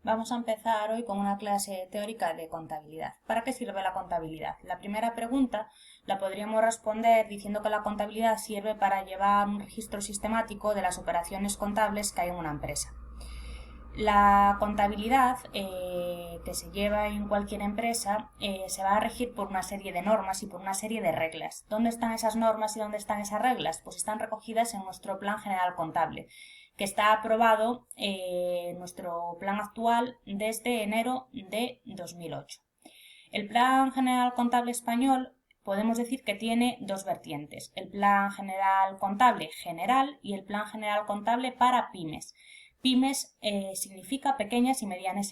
Vamos a empezar hoy con una clase teórica de contabilidad. ¿Para qué sirve la contabilidad? La primera pregunta la podríamos responder diciendo que la contabilidad sirve para llevar un registro sistemático de las operaciones contables que hay en una empresa. La contabilidad que se lleva en cualquier empresa se va a regir por una serie de normas y por una serie de reglas. ¿Dónde están esas normas y dónde están esas reglas? Pues están recogidas en nuestro Plan General Contable, que está aprobado nuestro plan actual desde enero de 2008. El Plan General Contable español podemos decir que tiene dos vertientes, el Plan General Contable general y el Plan General Contable para pymes. Pymes significa pequeñas y medianas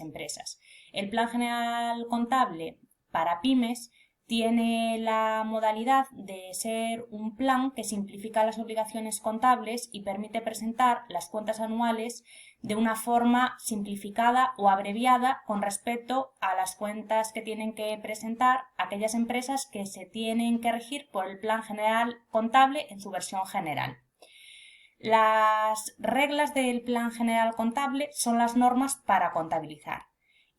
empresas. El Plan General Contable para pymes tiene la modalidad de ser un plan que simplifica las obligaciones contables y permite presentar las cuentas anuales de una forma simplificada o abreviada con respecto a las cuentas que tienen que presentar aquellas empresas que se tienen que regir por el Plan General Contable en su versión general. Las reglas del Plan General Contable son las normas para contabilizar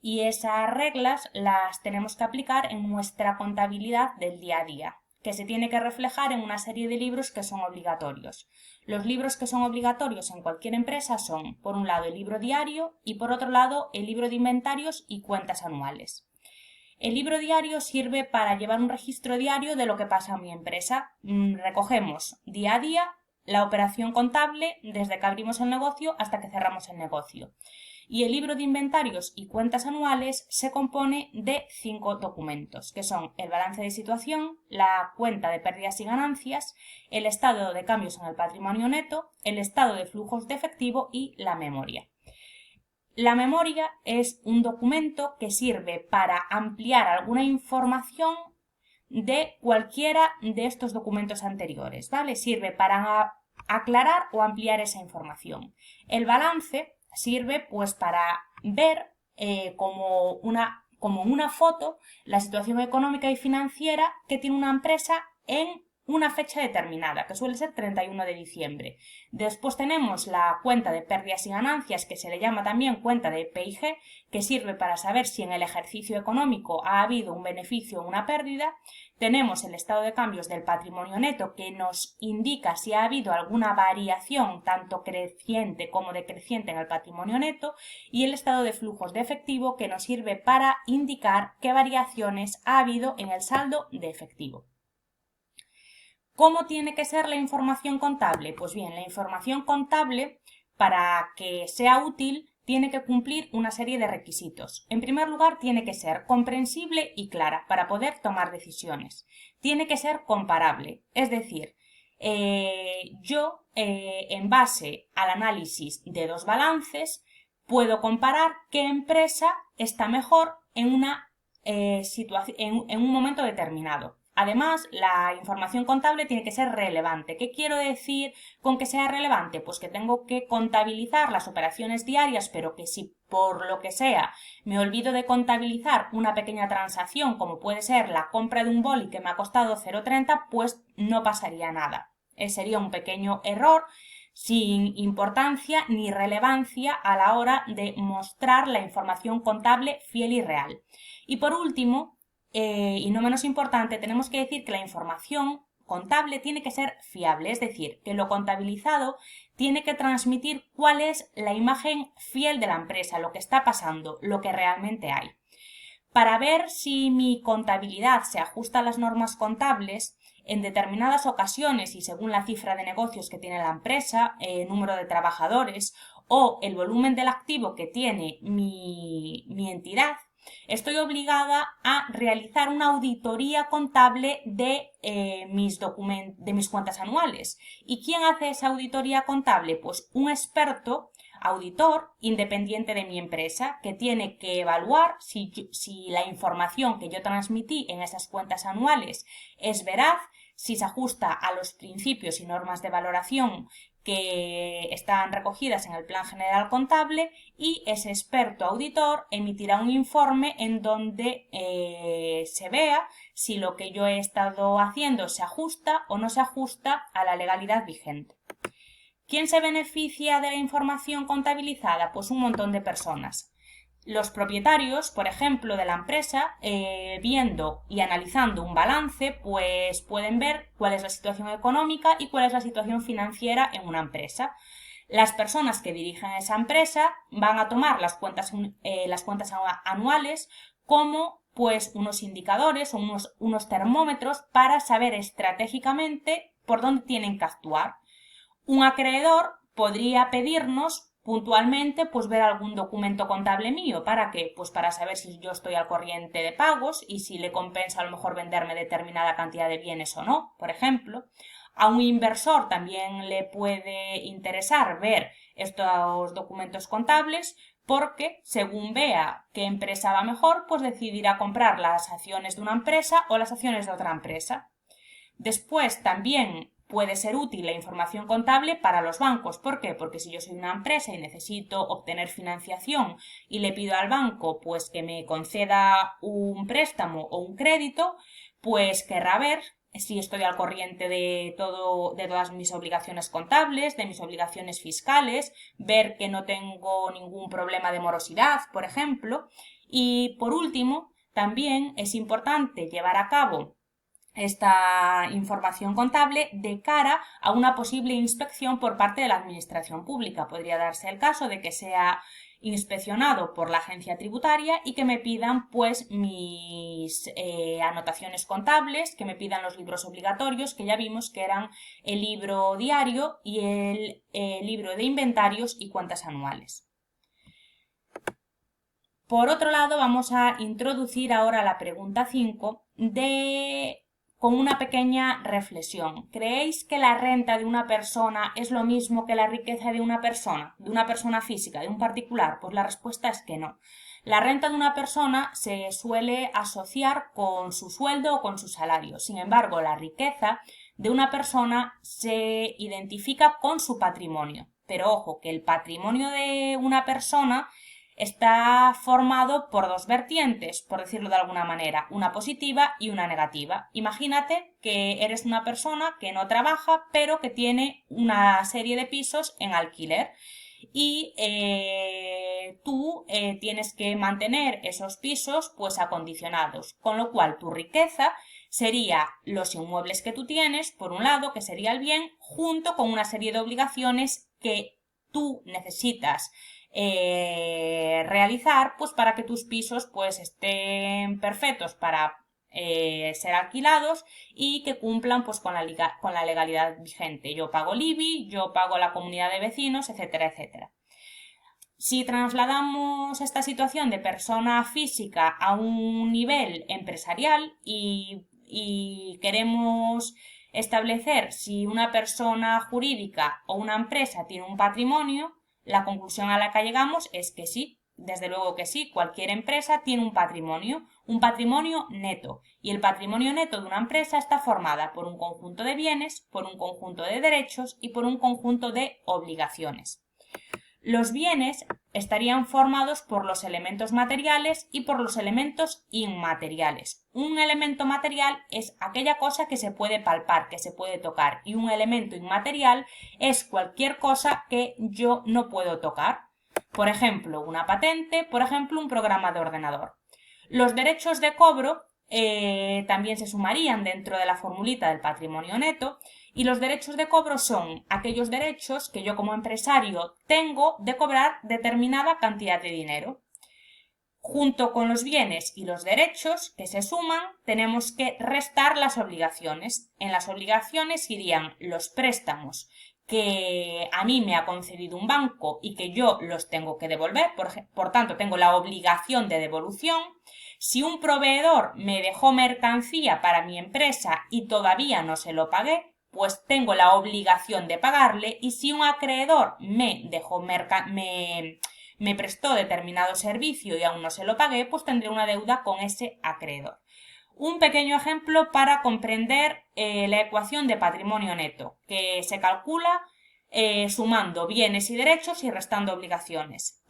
y esas reglas las tenemos que aplicar en nuestra contabilidad del día a día, que se tiene que reflejar en una serie de libros que son obligatorios. Los libros que son obligatorios en cualquier empresa son, por un lado, el libro diario y por otro lado, el libro de inventarios y cuentas anuales. El libro diario sirve para llevar un registro diario de lo que pasa en mi empresa. Recogemos día a día la operación contable desde que abrimos el negocio hasta que cerramos el negocio. Y el libro de inventarios y cuentas anuales se compone de 5 documentos, que son el balance de situación, la cuenta de pérdidas y ganancias, el estado de cambios en el patrimonio neto, el estado de flujos de efectivo y la memoria. La memoria es un documento que sirve para ampliar alguna información de cualquiera de estos documentos anteriores, ¿vale? Sirve para aclarar o ampliar esa información. El balance sirve pues para ver como una foto la situación económica y financiera que tiene una empresa en una fecha determinada, que suele ser 31 de diciembre. Después tenemos la cuenta de pérdidas y ganancias, que se le llama también cuenta de P&G, que sirve para saber si en el ejercicio económico ha habido un beneficio o una pérdida. Tenemos el estado de cambios del patrimonio neto, que nos indica si ha habido alguna variación tanto creciente como decreciente en el patrimonio neto, y el estado de flujos de efectivo, que nos sirve para indicar qué variaciones ha habido en el saldo de efectivo. ¿Cómo tiene que ser la información contable? Pues bien, la información contable, para que sea útil, tiene que cumplir una serie de requisitos. En primer lugar, tiene que ser comprensible y clara para poder tomar decisiones. Tiene que ser comparable, es decir, yo, en base al análisis de dos balances, puedo comparar qué empresa está mejor en un momento determinado. Además, la información contable tiene que ser relevante. ¿Qué quiero decir con que sea relevante? Pues que tengo que contabilizar las operaciones diarias, pero que si por lo que sea me olvido de contabilizar una pequeña transacción, como puede ser la compra de un boli que me ha costado 0,30, pues no pasaría nada. Sería un pequeño error sin importancia ni relevancia a la hora de mostrar la información contable fiel y real. Y por último, y no menos importante, tenemos que decir que la información contable tiene que ser fiable, es decir, que lo contabilizado tiene que transmitir cuál es la imagen fiel de la empresa, lo que está pasando, lo que realmente hay. Para ver si mi contabilidad se ajusta a las normas contables, en determinadas ocasiones y según la cifra de negocios que tiene la empresa, número de trabajadores o el volumen del activo que tiene mi entidad, estoy obligada a realizar una auditoría contable de mis cuentas anuales. ¿Y quién hace esa auditoría contable? Pues un experto auditor independiente de mi empresa, que tiene que evaluar si la información que yo transmití en esas cuentas anuales es veraz, si se ajusta a los principios y normas de valoración que están recogidas en el Plan General Contable, y ese experto auditor emitirá un informe en donde se vea si lo que yo he estado haciendo se ajusta o no se ajusta a la legalidad vigente. ¿Quién se beneficia de la información contabilizada? Pues un montón de personas. Los propietarios, por ejemplo, de la empresa, viendo y analizando un balance, pues pueden ver cuál es la situación económica y cuál es la situación financiera en una empresa. Las personas que dirigen esa empresa van a tomar las cuentas anuales como pues unos indicadores o unos termómetros para saber estratégicamente por dónde tienen que actuar. Un acreedor podría pedirnos puntualmente pues ver algún documento contable mío. ¿Para qué? Pues para saber si yo estoy al corriente de pagos y si le compensa a lo mejor venderme determinada cantidad de bienes o no, por ejemplo. A un inversor también le puede interesar ver estos documentos contables porque según vea qué empresa va mejor, pues decidirá comprar las acciones de una empresa o las acciones de otra empresa. Después también puede ser útil la información contable para los bancos. ¿Por qué? Porque si yo soy una empresa y necesito obtener financiación y le pido al banco pues que me conceda un préstamo o un crédito, pues querrá ver si estoy al corriente de todas mis obligaciones contables, de mis obligaciones fiscales, ver que no tengo ningún problema de morosidad, por ejemplo. Y por último, también es importante llevar a cabo esta información contable de cara a una posible inspección por parte de la administración pública. Podría darse el caso de que sea inspeccionado por la agencia tributaria y que me pidan pues mis anotaciones contables, que me pidan los libros obligatorios, que ya vimos que eran el libro diario y el libro de inventarios y cuentas anuales. Por otro lado, vamos a introducir ahora la pregunta 5 con una pequeña reflexión. ¿Creéis que la renta de una persona es lo mismo que la riqueza de una persona física, de un particular? Pues la respuesta es que no. La renta de una persona se suele asociar con su sueldo o con su salario. Sin embargo, la riqueza de una persona se identifica con su patrimonio. Pero ojo, que el patrimonio de una persona está formado por dos vertientes, por decirlo de alguna manera, una positiva y una negativa. Imagínate que eres una persona que no trabaja, pero que tiene una serie de pisos en alquiler y tú tienes que mantener esos pisos pues acondicionados, con lo cual tu riqueza sería los inmuebles que tú tienes, por un lado, que sería el bien, junto con una serie de obligaciones que tú necesitas realizar pues para que tus pisos pues estén perfectos para ser alquilados y que cumplan pues con la legalidad vigente. Yo pago el IBI, yo pago la comunidad de vecinos, etcétera, etcétera. Si trasladamos esta situación de persona física a un nivel empresarial y queremos establecer si una persona jurídica o una empresa tiene un patrimonio, la conclusión a la que llegamos es que sí, desde luego que sí, cualquier empresa tiene un patrimonio neto, y el patrimonio neto de una empresa está formada por un conjunto de bienes, por un conjunto de derechos y por un conjunto de obligaciones. Los bienes estarían formados por los elementos materiales y por los elementos inmateriales. Un elemento material es aquella cosa que se puede palpar, que se puede tocar, y un elemento inmaterial es cualquier cosa que yo no puedo tocar. Por ejemplo, una patente, por ejemplo, un programa de ordenador. Los derechos de cobro también se sumarían dentro de la formulita del patrimonio neto, y los derechos de cobro son aquellos derechos que yo como empresario tengo de cobrar determinada cantidad de dinero. Junto con los bienes y los derechos que se suman, tenemos que restar las obligaciones. En las obligaciones irían los préstamos que a mí me ha concedido un banco y que yo los tengo que devolver, por tanto tengo la obligación de devolución. Si un proveedor me dejó mercancía para mi empresa y todavía no se lo pagué, pues tengo la obligación de pagarle, y si un acreedor me prestó determinado servicio y aún no se lo pagué, pues tendré una deuda con ese acreedor. Un pequeño ejemplo para comprender la ecuación de patrimonio neto, que se calcula sumando bienes y derechos y restando obligaciones.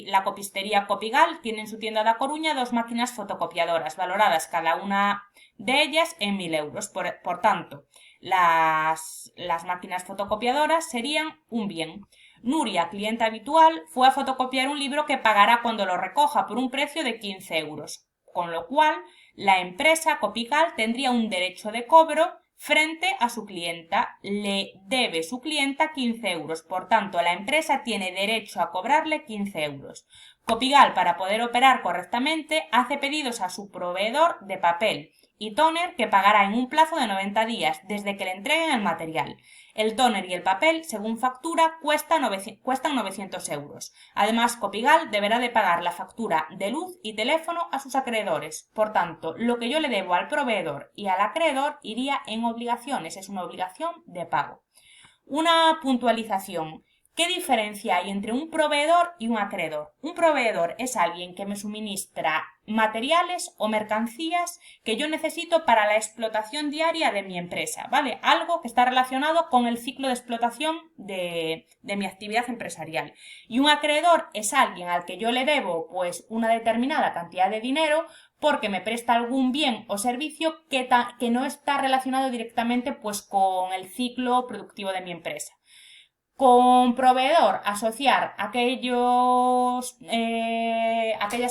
La copistería Copigal tiene en su tienda de A Coruña 2 máquinas fotocopiadoras, valoradas cada una de ellas en 1.000 euros. Por tanto, Las máquinas fotocopiadoras serían un bien. Nuria, cliente habitual, fue a fotocopiar un libro que pagará cuando lo recoja por un precio de 15 euros, con lo cual la empresa Copical tendría un derecho de cobro frente a su clienta. Le debe su clienta 15 euros, por tanto la empresa tiene derecho a cobrarle 15 euros. Copigal, para poder operar correctamente, hace pedidos a su proveedor de papel y tóner que pagará en un plazo de 90 días desde que le entreguen el material. El tóner y el papel, según factura, cuestan 900 euros. Además, Copigal deberá de pagar la factura de luz y teléfono a sus acreedores. Por tanto, lo que yo le debo al proveedor y al acreedor iría en obligaciones, es una obligación de pago. Una puntualización. ¿Qué diferencia hay entre un proveedor y un acreedor? Un proveedor es alguien que me suministra materiales o mercancías que yo necesito para la explotación diaria de mi empresa, ¿vale? Algo que está relacionado con el ciclo de explotación de mi actividad empresarial. Y un acreedor es alguien al que yo le debo pues una determinada cantidad de dinero porque me presta algún bien o servicio que no está relacionado directamente pues con el ciclo productivo de mi empresa. Con proveedor, asociar aquellas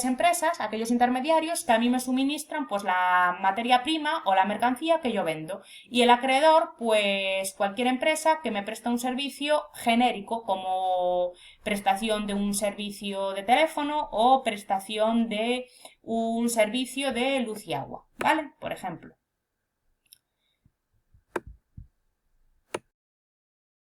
empresas, aquellos intermediarios que a mí me suministran pues la materia prima o la mercancía que yo vendo. Y el acreedor, pues cualquier empresa que me presta un servicio genérico como prestación de un servicio de teléfono o prestación de un servicio de luz y agua, ¿vale? Por ejemplo.